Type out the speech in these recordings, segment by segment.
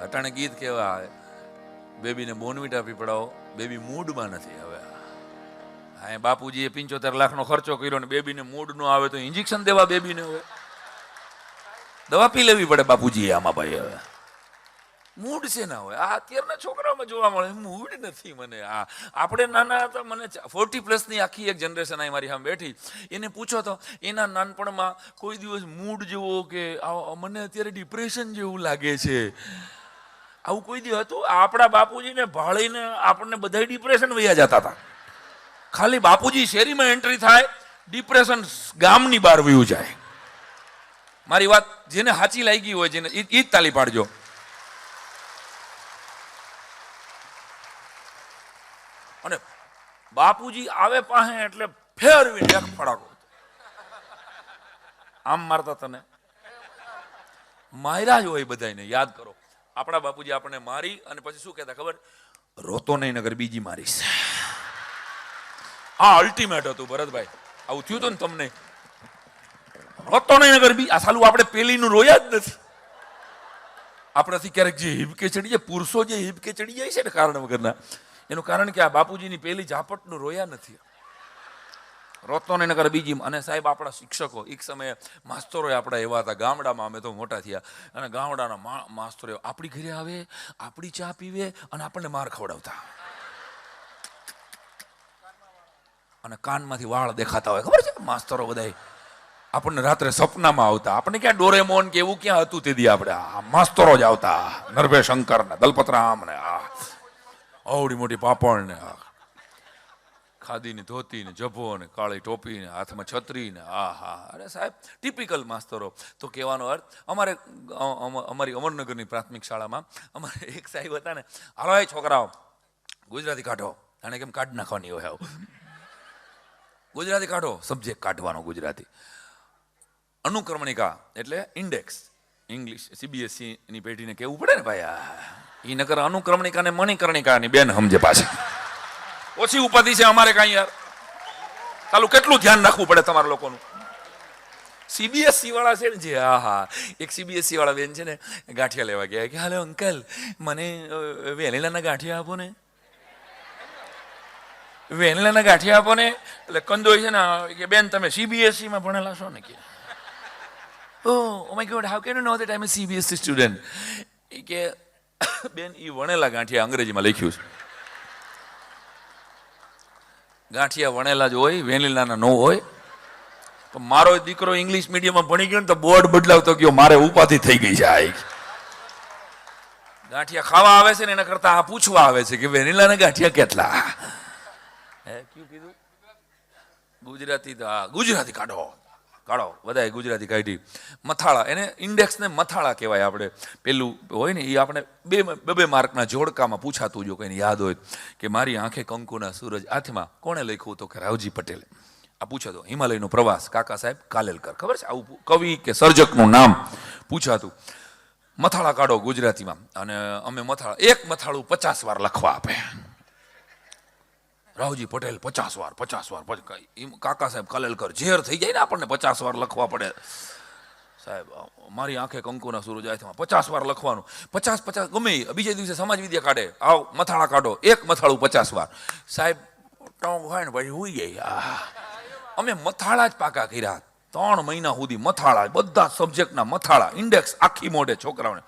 અટાણે ગીત કેવા આવે, બેબીને બોનવીટા પીપડાવો, બેબી મૂડમાં નથી. હવે હા, બાપુજીએ 75 લાખનો ખર્ચો કર્યો ને બેબીને મૂડ ન આવે તો ઇન્જેક્શન દેવા બેબીને, હવે દવા પી લેવી પડે બાપુજીએ આમાં. ભાઈ હવે મૂડ છે ના હોય. આ અત્યારના છોકરાઓમાં જોવા મળે, મૂડ નથી. મને આપણે નાના હતા, મને 40+ આખી એક જનરેશન અહીં મારી સામે બેઠી, એને પૂછો તો એના નાનપણમાં કોઈ દિવસ મૂડ જેવો કે મને અત્યારે ડિપ્રેશન જેવું લાગે છે, આવું કોઈ દિવસ હતું? આપણા બાપુજીને ભાળીને આપણને બધા ડિપ્રેશન વયા જતા હતા. ખાલી બાપુજી શેરીમાં એન્ટ્રી થાય, ડિપ્રેશન ગામની બહાર વયું જાય. મારી વાત જેને સાચી લાગી હોય, જેને ઈ જ તાલી પાડજો. અને બાપુજી આવે પાસે એટલે ફેરવીને એક ફડાકો આમ મારતા. તને માર્યા જ હોય બધાને. યાદ કરો, આપણા બાપુજી આપણને મારી અને પછી શું કહેતા ખબર? રોતો નહીં નગર બીજી મારીશ. આ અલ્ટિમેટ હતું ભરતભાઈ. આવું થયું હતું ને તમને? રોતો નહીં નગર બી. આ સાલું આપણે પેલીનું રોયા જ નથી. આપણાથી ક્યારેક જે હિબકે ચડી જાય, પુરુષો જે હિબકે ચડી જાય છે ને કારણ વગરના, એનું કારણ કે આ બાપુજીની પેલી ઝાપટનું રોયા નથી. રોતો નહીં નગર બીજી. અને સાહેબ આપણા શિક્ષકો એક સમયે માસ્તરો આપણા એવા હતા, ગામડામાં અમે તો મોટા થયા, અને ગામડાના માસ્તરો આપણી ઘરે આવે, આપણી ચા પીવે અને આપણને માર ખવડાવતા. અને કાનમાંથી વાળ દેખાતા હોય, ખબર છે? માસ્તરો બધા આપણને રાત્રે સપનામાં આવતા. આપણને ક્યાં ડોરેમોન કે એવું ક્યાં હતું તે દી? આપણે માસ્તરો જ આવતા, નરભે શંકર ને દલપતરામ ને આવડી મોટી પાપણ ને ખાદીની ધોતી ને જભો ને કાળી ટોપી ને હાથમાં છત્રી ને અરે સાહેબ ટિપિકલ માસ્તરો. તો કહેવાનો અર્થ, અમારી અમરનગરની પ્રાથમિક શાળામાં અમારે એક સાહેબ હતા ને, હાલો એ છોકરાઓ ગુજરાતી કાઢો. આને કેમ કાઢ નાખવાની હોય? ગુજરાતી કાઢો, સબ્જેક્ટ કાઢવાનો ગુજરાતી. અનુક્રમણિકા એટલે ઇન્ડેક્સ, ઇંગ્લિશ CBSE ની પેઢીને કહેવું પડે ને ભાઈ. એ નકર અનુક્રમણિકા ને મણિકર્ણિકાની બેન સમજે પાછી. ઓછી ઉપાધિ છે અમારે કાંઈ યાર. ચાલું કેટલું ધ્યાન રાખવું પડે તમારા લોકોનું. CBSE વાળા છે ને જે, એક CBSE વાળા બેન છે ને, ગાંઠિયા લેવા ગયા કે હાલો અંકલ મને વેનીલાના ગાંઠિયા આપો ને, વેનીલાના ગાંઠિયા આપો ને. એટલે કંદોય છે ને કે બેન તમે CBSE માં ભણેલા છો ને? કે oh my god, how can you know that I'm a CBSE student? કે બેન ઈ વણેલા ગાંઠિયા અંગ્રેજીમાં લખ્યું છે. ગાંઠિયા વણેલા જ હોય, વેનીલાના ન હોય. તો મારો દીકરો ઇંગ્લિશ મીડિયમમાં ભણી ગયો ને તો બોર્ડ બદલાવતો ગયો, મારે ઉપાધિ થઈ ગઈ છે. આ ગાંઠિયા ખાવા આવે છે ને એના કરતા આ પૂછવા આવે છે કે વેનીલાના ગાંઠિયા કેટલા? ક્યું કીધું? ગુજરાતી. ગુજરાતી કાઢો કાઢો, બધાએ ગુજરાતી કાઢી. મથાળા, એને ઇન્ડેક્સને મથાળા કહેવાય. આપણે પેલું હોય ને એ આપણે બે માર્કના જોડકામાં પૂછાતું, જો કોઈને યાદ હોય કે મારી આંખે કંકુના સૂરજ હાથમાં કોણે લખ્યું? તો કે રાવજી પટેલે. આ પૂછાતું. હિમાલયનો પ્રવાસ, કાકા સાહેબ કાલેલકર. ખબર છે? આવું કવિ કે સર્જકનું નામ પૂછાતું. મથાળા કાઢો ગુજરાતીમાં. અને અમે એક મથાળું 50 વાર લખવા આપે. રાવજી પટેલ 50 વાર. કાકા સાહેબ કાલેલકર ઝેર થઈ જાય ને આપણને, 50 વાર લખવા પડે. સાહેબ મારી આંખે કંકુના સૂરજ હાથમાં 50 વાર લખવાનું. 50 ગમે. બીજે દિવસે સમાજ વિદ્યા કાઢે, આવ મથાળા કાઢો, એક મથાળું 50 વાર. સાહેબ ટોંગ હોય ને પછી હુઈ જાય. અમે મથાળા જ પાકા કર્યા 3 મહિના સુધી. મથાળા, બધા સબ્જેક્ટના મથાળા, ઇન્ડેક્સ આખી મોઢે છોકરાઓને.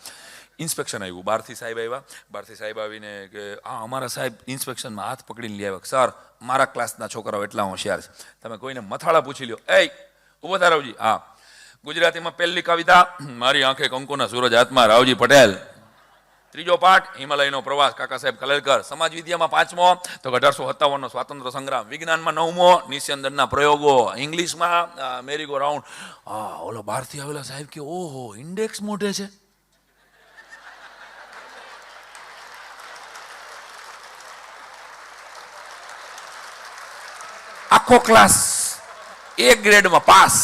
ઇન્સ્પેક્શન આવ્યું, બહારથી સાહેબ આવ્યા. બહારથી સાહેબ આવીને કે અમારા સાહેબ ઇન્સ્પેક્શનમાં હાથ પકડીને લઈ આવ્યા. સર મારા ક્લાસના છોકરાઓ એટલા હોશિયાર છે, તમે કોઈને મથાળા પૂછી લ્યો. ઉભો થા રાવજી. ગુજરાતીમાં પહેલી કવિતા, મારી આંખે કંકુના સૂરજ હાથમાં, રાવજી પટેલ. ત્રીજો પાઠ, હિમાલયનો પ્રવાસ, કાકા સાહેબ કાલેલકર. સમાજ વિદ્યામાં 5મો તો 1857નો સ્વાતંત્ર્ય સંગ્રામ. વિજ્ઞાનમાં 9મો નિસ્યંદનના પ્રયોગો. ઇંગ્લિશમાં મેરી ગો રાઉન્ડ. ઓલો બહારથી આવેલા સાહેબ કે ઓહો ઇન્ડેક્સ મોઢે છે. આખો ક્લાસ એક ગ્રેડમાં પાસ.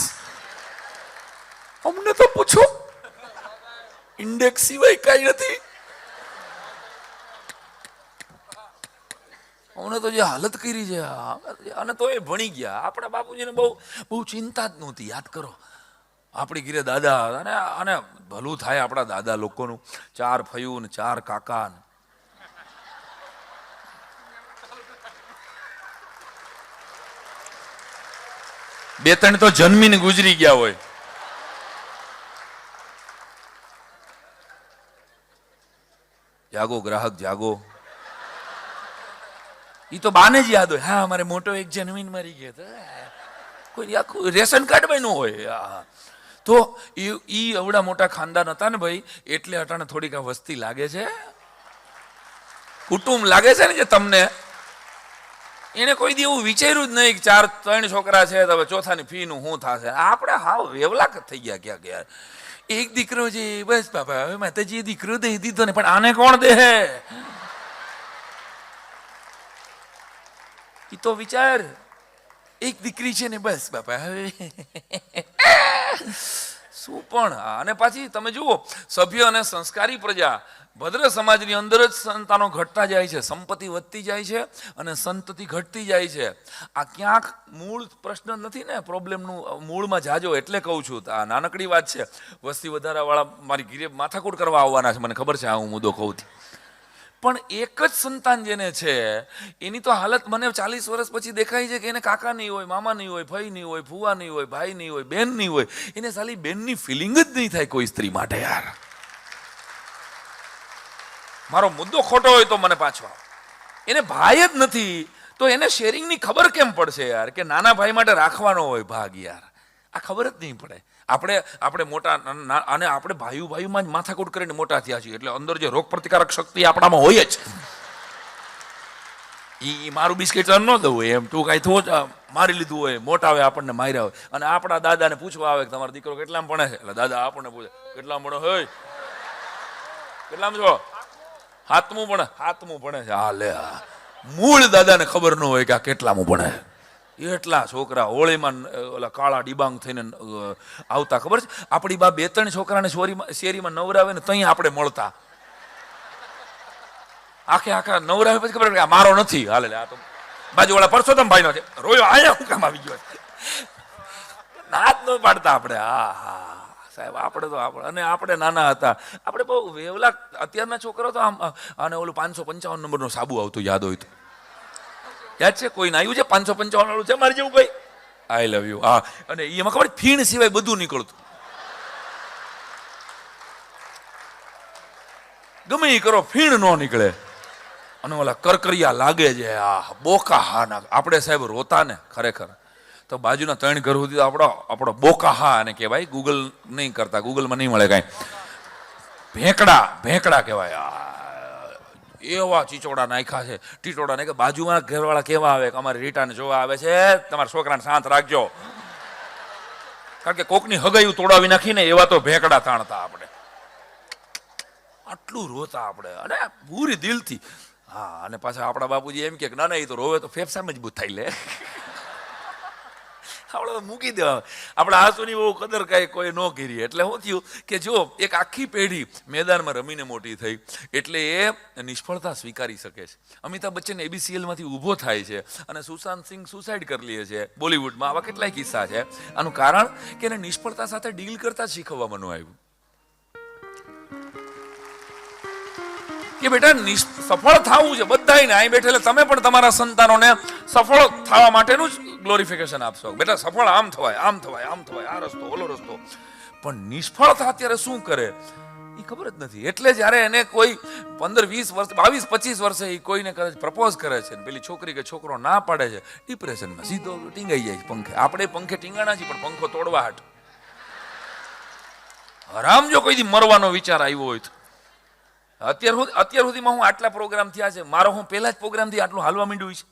અમને તો પૂછો, ઇન્ડેક્સ સિવાય કઈ નથી. અમને તો જે હાલત કરી છે. અને તો એ ભણી ગયા. આપણા બાપુજીને બહુ ચિંતા જ નહોતી. યાદ કરો, આપણી ઘીરે દાદા અને અને ભલું થાય આપણા દાદા લોકોનું, 4 ફયું ને 4 કાકા ને. બે ત્રણ તો જન્મીને ગુજરી ગયા હોય. જાગો ગ્રાહક જાગો. ઈ તો બાને જ યાદ હોય, હા અમારે મોટો એક જન્મીને મરી ગયો તો. કોઈ આખું રેશન કાર્ડ માં ન હોય. તો ઈ અવડા મોટા ખાનદાન હતા ને ભાઈ, એટલે અટાણે થોડીક આ વસ્તી લાગે છે, કુટુંબ લાગે છે ને જે તમને. એને કોઈ દી એવું વિચાર્યું જ નહીં કે 3 છોકરા છે તો ચોથાની ફી નું શું થશે. આપણે હાવ વેવલાક થઈ ગયા ક્યાં ગયા. એક દીકરો છે બસ બાપા, હવે માતાજી દીકરો દઈ દીધો ને, પણ આને કોણ દે? ઈ તો વિચાર, એક દીકરી છે ને બસ બાપા હવે શું પણ. અને પાછી તમે જુઓ, સભ્ય અને સંસ્કારી પ્રજા ભદ્ર સમાજની અંદર જ સંતાનો ઘટતા જાય છે, સંપત્તિ વધતી જાય છે અને સંતતિ ઘટતી જાય છે. આ ક્યાંક મૂળ પ્રશ્ન નથી ને, પ્રોબ્લેમનું મૂળમાં જાજો. એટલે કહું છું, આ નાનકડી વાત છે. વસ્તી વધારાવાળા મારી ઘીરે માથાકૂટ કરવા આવવાના છે, મને ખબર છે. આ હું મુદ્દો કહું છું, પણ એક જ સંતાન જેને છે એની તો હાલત મને 40 વર્ષ પછી દેખાય છે કે એને કાકા નહીં હોય, મામા નહીં હોય, ભાઈ નહીં હોય, ફુવા નહીં હોય, ભાઈ નહીં હોય, બેન નહીં હોય. એને સાલી બેનની ફિલિંગ જ નહીં થાય કોઈ સ્ત્રી માટે. યાર મારો મુદ્દો ખોટો હોય તો મને પાછો. એને ભાઈ જ નથી તો એને શેરિંગની ખબર કેમ પડશે યાર, કે નાના ભાઈ માટે રાખવાનો હોય ભાગ. યાર આ ખબર જ નહીં પડે. આપણે મોટા અને આપણે ભાઈઓમાં જ માથાકૂટ કરીને મોટા થયા છીએ, એટલે અંદર જે રોગ પ્રતિકારક શક્તિ આપણામાં હોય જ. ઈ મારું બિસ્કિટ ન દઉં એમ, તું કાંઈ થો મારી લીધું હોય, મોટા આવે આપણને માર્યા હોય, અને આપણા દાદાને પૂછવા આવે કે તમારો દીકરો કેટલામાં ભણે છે, એટલે દાદા આપણને પૂછે કેટલામાં ભણો હોય, કેટલામાં છો? 7મું ભણે છે. હા લે, મૂળ દાદાને ખબર ન હોય કે આ કેટલામું ભણે. એટલા છોકરા હોળીમાં ઓલા કાળા ડિબાંગ થઈને આવતા, ખબર છે? આપણી બા 2-3 છોકરાને શેરીમાં નવરાવે ને ત્યાં આપણે મળતા. આખા નવરાવે પછી ખબર કે મારો નથી. હાલે આ તો બાજુવાળા પરસોત્તમ ભાઈ નો છે, રોયો આયા હું કામ આવી ગયો, નાત ન પાડતા આપણે. હા સાહેબ, આપણે તો અને આપણે નાના હતા, આપણે બહુ વેવલા. અત્યારના છોકરો તો આમ, અને ઓલું 555 નંબરનો સાબુ આવતો, યાદ હોય તો. યાદ છે? કોઈને આવ્યું છે 555 વાળું છે મારી જેવું ભાઈ? આઈ લવ યુ. હા, અને એમાં ખબર ફીણ સિવાય બધું નીકળતું. ગમે એ કરો ફીણ ન નીકળે. અને ઓલા કરકરિયા લાગે છે, આ બોકા હા ના. આપણે સાહેબ રોતા ને ખરેખર તો બાજુના 3 ઘર સુધી આપણો બોકા હા અને કહેવાય. ગૂગલ નહીં કરતા, ગૂગલમાં નહીં મળે કાંઈ. ભેંકડા કહેવાય. એવા ચીચોડા નાખ્યા છે, ટીટોડા નાખ્યા. બાજુમાં ઘરવાળા કેવા આવે કે અમારી રીટાને જોવા આવે છે, તમારા છોકરાને શાંત રાખજો. કારણ કે કોકની હગાયું તોડાવી નાખીને એવા તો ભેંકડા તાણતા આપણે. આટલું રોતા આપણે, અને પૂરી દિલથી. હા, અને પાછા આપણા બાપુજી એમ કે ના એ તો રોવે તો ફેફસા મજબૂત થાય. લે આપણે મૂકી દેવા. આપણા આંસુની બહુ કદર કાંઈ કોઈ ન કરી. એટલે શું થયું કે જો એક આખી પેઢી મેદાનમાં રમીને મોટી થઈ, એટલે એ નિષ્ફળતા સ્વીકારી શકે છે. અમિતાભ બચ્ચન ABCL માંથી ઊભો થાય છે, અને સુશાંત સિંહ સુસાઇડ કરી લે છે. બોલિવૂડમાં આવા કેટલાય કિસ્સા છે. આનું કારણ કે એને નિષ્ફળતા સાથે ડીલ કરતા શીખવવામાં ન આવ્યું કે બેટા સફળ થવું છે બધાને. અહીં બેઠેલા તમે પણ તમારા સંતાનોને સફળ થવા માટેનું જ ગ્લોરિફિકેશન આપશો. બેટા સફળ આમ થવાય, આમ થવાય, આમ થવાય, આ રસ્તો ઓલો રસ્તો. પણ નિષ્ફળતા અત્યારે શું કરે એ ખબર જ નથી. એટલે જ્યારે એને કોઈ 15-20 વર્ષ, 22-25 વર્ષે એ કોઈને કદાચ પ્રપોઝ કરે છે, પેલી છોકરી કે છોકરો ના પાડે છે, ડિપ્રેશનમાં સીધો ટીંગાઈ જાય પંખે. આપણે પંખે ટીંગાણા છીએ, પણ પંખો તોડવા હાટ. આરામ જો કોઈ દી મરવાનો વિચાર આવ્યો હોય તો. અત્યાર સુધીમાં હું આટલા પ્રોગ્રામ થયા છે, મારો હું પહેલા જ પ્રોગ્રામથી આટલું હાલવા માંડ્યું છે.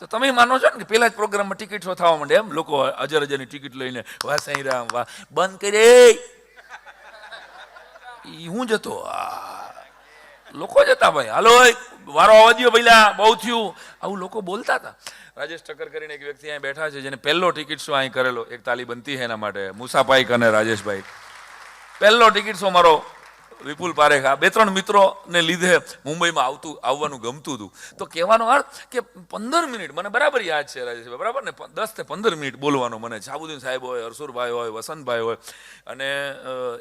તો તમે માનો છો ને કે પહેલા જ પ્રોગ્રામમાં ટિકિટ શો થવા માંડે એમ. લોકો હજારની ટિકિટ લઈને વાહ સાંઈ રામ વાહ બંધ કરે. હું જતો, લોકો જતા ભાઈ, હાલો વારો આવવા દો પહેલા, બહુ થયું, આવું લોકો બોલતા હતા. રાજેશ ઠક્કર કરીને એક વ્યક્તિ અહીં બેઠા છે, જેને પહેલો ટિકિટ શો અહીં કરેલો. એક તાલી બનતી છે એના માટે. મુસાફાઈક અને રાજેશભાઈ પહેલો ટિકિટ શો મારો વિપુલ પારેખ, આ 2-3 મિત્રોને લીધે મુંબઈમાં આવવાનું ગમતું હતું. તો કહેવાનો અર્થ કે 15 મિનિટ મને બરાબર યાદ છે રાજેશભાઈ, બરાબર ને, 10 થી 15 મિનિટ બોલવાનો મને. શાહબુદ્દીન સાહેબ હોય, હરસુરભાઈ હોય, વસંતભાઈ હોય, અને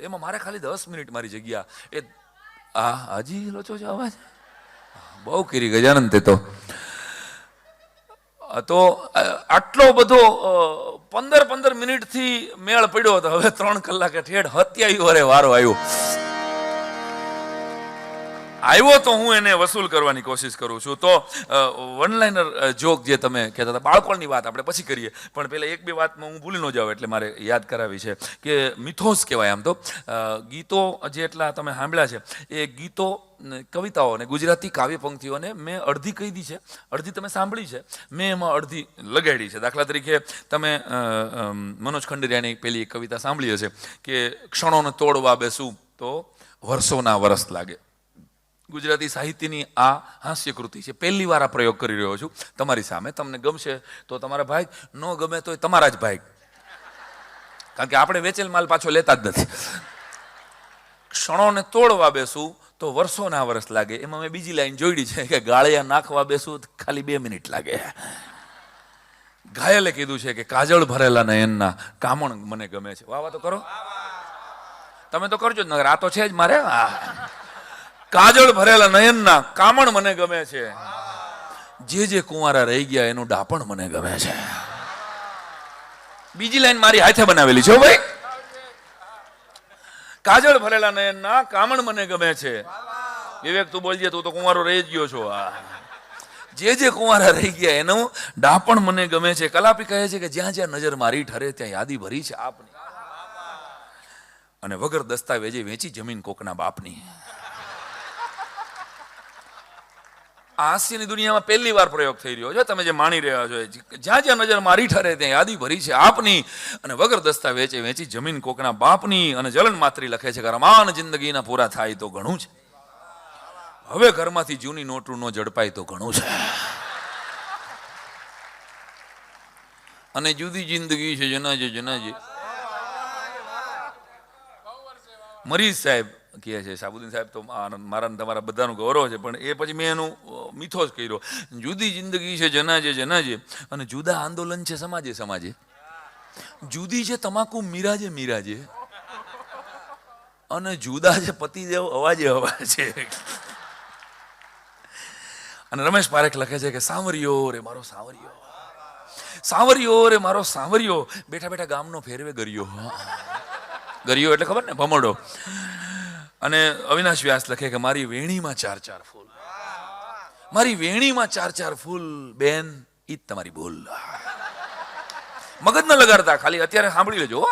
એમાં મારે ખાલી 10 મિનિટ મારી જગ્યા. એ હાજી લોચો છે અવાજ બહુ કરી ગજાનંદ તે તો આટલો બધો 15 મિનિટથી મેળ પડ્યો હતો. હવે 3 કલાકે ઠેઠ 27 વારે વારો આવ્યો તો હું એને વસૂલ કરવાની કોશિશ કરું છું. તો વન લાઇનર જોક જે તમે કહેતા હતા, બાળપણની વાત આપણે પછી કરીએ, પણ પહેલાં 1-2 વાતમાં હું ભૂલી ન જાઉં એટલે મારે યાદ કરાવી છે કે મિથોસ કહેવાય. આમ તો ગીતો જેટલા તમે સાંભળ્યા છે એ ગીતો, કવિતાઓને, ગુજરાતી કાવ્ય પંક્તિઓને મેં અડધી કહી દી છે, અડધી તમે સાંભળી છે, મેં એમાં અડધી લગાડી છે. દાખલા તરીકે તમે મનોજ ખંડેરિયાની પેલી કવિતા સાંભળી હશે કે ક્ષણોને તોડવા બેસું તો વર્ષોના વરસ લાગે. ગુજરાતી સાહિત્યની આ હાસ્યકૃતિ છે. પહેલી વાર આ પ્રયોગ કરી રહ્યો છું તમારી સામે. તમને ગમશે તો તમારા ભાઈ, ન ગમે તો તમારા જ ભાઈ, કારણ કે આપણે વેચેલ માલ પાછો લેતા જ નથી. ક્ષણોને તોડવા બેસું તો વર્ષોના વર્ષ લાગે. એમાં મેં બીજી લાઈન જોડી છે કે ગાળિયા નાખવા બેસું ખાલી 2 મિનિટ લાગે. ઘાયલે કીધું છે કે કાજળ ભરેલા નયનના કામણ મને ગમે છે. વાહ વાહ તો કરો, તમે તો કરજો જ, નગર આ તો છે જ મારે. કાજળ ભરેલા નયનના કામણ મને ગમે છે, જે કુંવારા રહી ગયા એનું ડાપણ મને ગમે છે. બીજી લાઈન મારી હાથે બનાવેલી છે ભાઈ. કાજળ ભરેલા નયનના કામણ મને ગમે છે. વિવેક તું બોલજે, તું તો કુંવારો રહી જ ગયો છો. જે કુંવારા રહી ગયા એનું ડાપણ મને ગમે છે. કલાપી કહે છે કે જ્યાં જ્યાં નજર મારી ઠરે ત્યાં યાદી ભરી છે આપની, અને વગર દસ્તાવેજે વેચી જમીન કોકના બાપની. હાસ્યની દુનિયામાં પહેલી વાર પ્રયોગ થઈ રહ્યો છે, તમે જે માણી રહ્યા છો. જ્યાં જ્યાં નજર મારી ઠરે ત્યાં યાદી ભરી છે આપની, અને વગર દસ્તાવેજે વેચી જમીન કોકના બાપની. અને જલન માત્રી લખે છે કે રમાન જિંદગીના પૂરા થાય તો ઘણું છે, હવે ઘરમાંથી જૂની નોટું નો ઝડપાય તો ઘણું છે. અને જુદી જિંદગી છે જનાજે જનાજે. મરીઝ સાહેબ કહે છે, શાહબુદ્દીન સાહેબ તો મારા તમારા બધાનું ગૌરવ છે, પણ એ પછી મેં એનું મિથોસ કર્યો. જુદી જિંદગી છે જનાજે જનાજે, અને જુદા આંદોલન છે સમાજે સમાજે. જુદી છે તમાકુ મીરાજે મીરાજે, અને જુદા છે પતિદેવ અવાજે અવાજે. અને રમેશ પારેખ લખે છે કે સાંવરિયો રે મારો સાંવરિયો, સાંવરિયો રે મારો સાંવરિયો, બેઠા બેઠા ગામનો ફેરવે ગરિયો. ગરિયો એટલે ખબર ને, ભમરડો. અને અવિનાશ વ્યાસ લખે કે મારી વેણીમાં 4 ફૂલ, મારી વેણીમાં 4 ફૂલ, બેન ઈ જ તમારી ભૂલ. મગજ ન લગાડતા, ખાલી અત્યારે સાંભળી લેજો.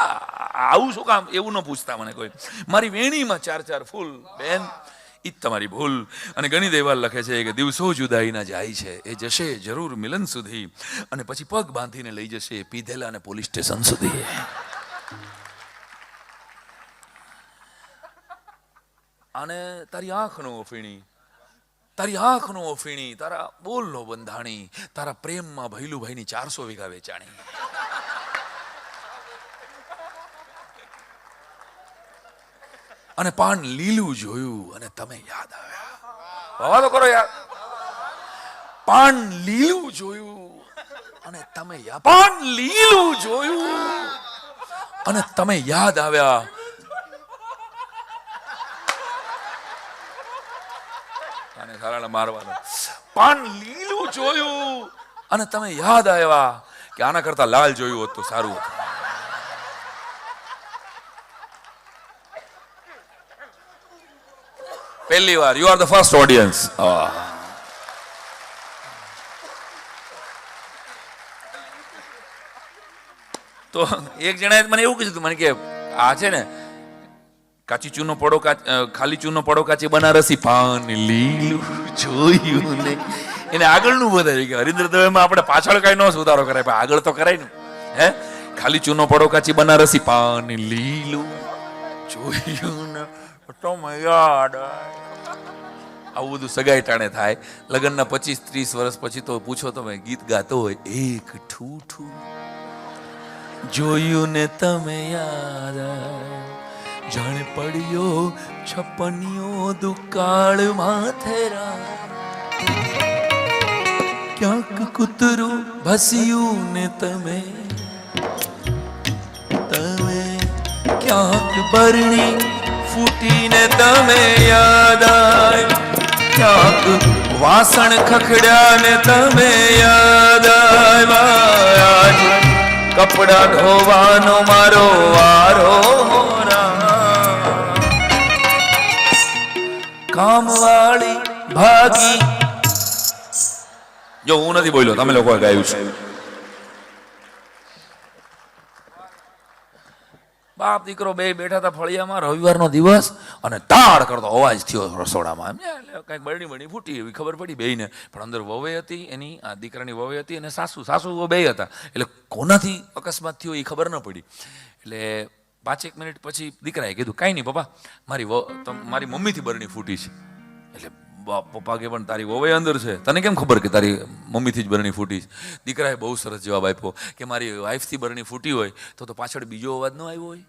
આવું શું કામ એવું ન પૂછતા મને કોઈ. મારી વેણીમાં 4 ફૂલ, બેન ઈ જ તમારી ભૂલ. અને ગણી દેવાલ લખે છે કે દિવસો જુદાઈના જાય છે, એ જશે જરૂર મિલન સુધી, અને પછી પગ બાંધીને લઈ જશે પીધેલા ને પોલીસ સ્ટેશન સુધી. અને તારી આંખનો ઓફીણી, તારી આંખનો ઓફીણી, તારા બોલનો બંધાણી, તારા પ્રેમમાં ભૈલુભાઈની 400 વીઘા વેચાણી. અને પાન લીલું જોયું અને તમે યાદ આવ્યા. વાહ તો કરો યાર. પાન લીલું જોયું અને તમે યાદ, પાન લીલું જોયું અને તમે યાદ આવ્યા. મારવાનો. પાન લીલું જોયું અને તમે યાદ આવ્યા કે આના કરતા લાલ જોયું હોત તો સારું હતું. પહેલી વાર, you are the first audience. તો એક જણાએ મને એવું કીધું, મને કે આ છે ને કાચી ચૂનો પડો ખાલી ચૂનો પડો કાચી બનારસી, પાન લીલું જોયું ને. એને આગળનું વધારે કે હરિન્દ્ર દવેમાં આપણે પાછળ કઈ ન સુધારો કરાય, પણ આગળ તો કરાય ને. હે, ખાલી ચૂનો પડો કાચી બનારસી, પાન લીલું જોયું ને તમે યાદ. આવું બધું સગાઈ ટાણે થાય. લગ્નના 25-30 વર્ષ પછી તો પૂછો તમે, ગીત ગાતો હોય, એક ઠૂઠું જોયું ને તમે યાદ, જાણે પડ્યો છપનિયો દુકાળ માથેરા, ક્યાંક કૂતરું ભસ્યું ને તમે ક્યાંક બરણી ફૂટીને તમે યાદ આય, ક્યાંક વાસણ ખખડ્યા ને તમે યાદ આવ્યા, કપડા ધોવાનો મારો વારો, કામવાળી ભાગી. જો હું નથી બોલ્યો, તમે લોકોએ ગાયું છે. બાપ દીકરો બે બેઠા હતા ફળિયામાં, રવિવારનો દિવસ, અને તાળ કરતો અવાજ થયો રસોડામાં. કઈક બરણી બરણી ફૂટી એવી ખબર પડી બેયને, પણ અંદર વહુ હતી, એની આ દીકરાની વહુ હતી, અને સાસુ બે હતા. એટલે કોનાથી અકસ્માત થયો એ ખબર ન પડી. એટલે 5 મિનિટ પછી દીકરાએ કીધું, કાંઈ નહીં પપ્પા, મારી મમ્મીથી બરણી ફૂટી છે. એટલે પપ્પા કે પણ તારી વહુ અંદર છે, તને કેમ ખબર કે તારી મમ્મીથી જ બરણી ફૂટી છે? દીકરાએ બહુ સરસ જવાબ આપ્યો કે મારી વાઈફથી બરણી ફૂટી હોય તો પાછળ બીજો અવાજ ન આવ્યો હોય.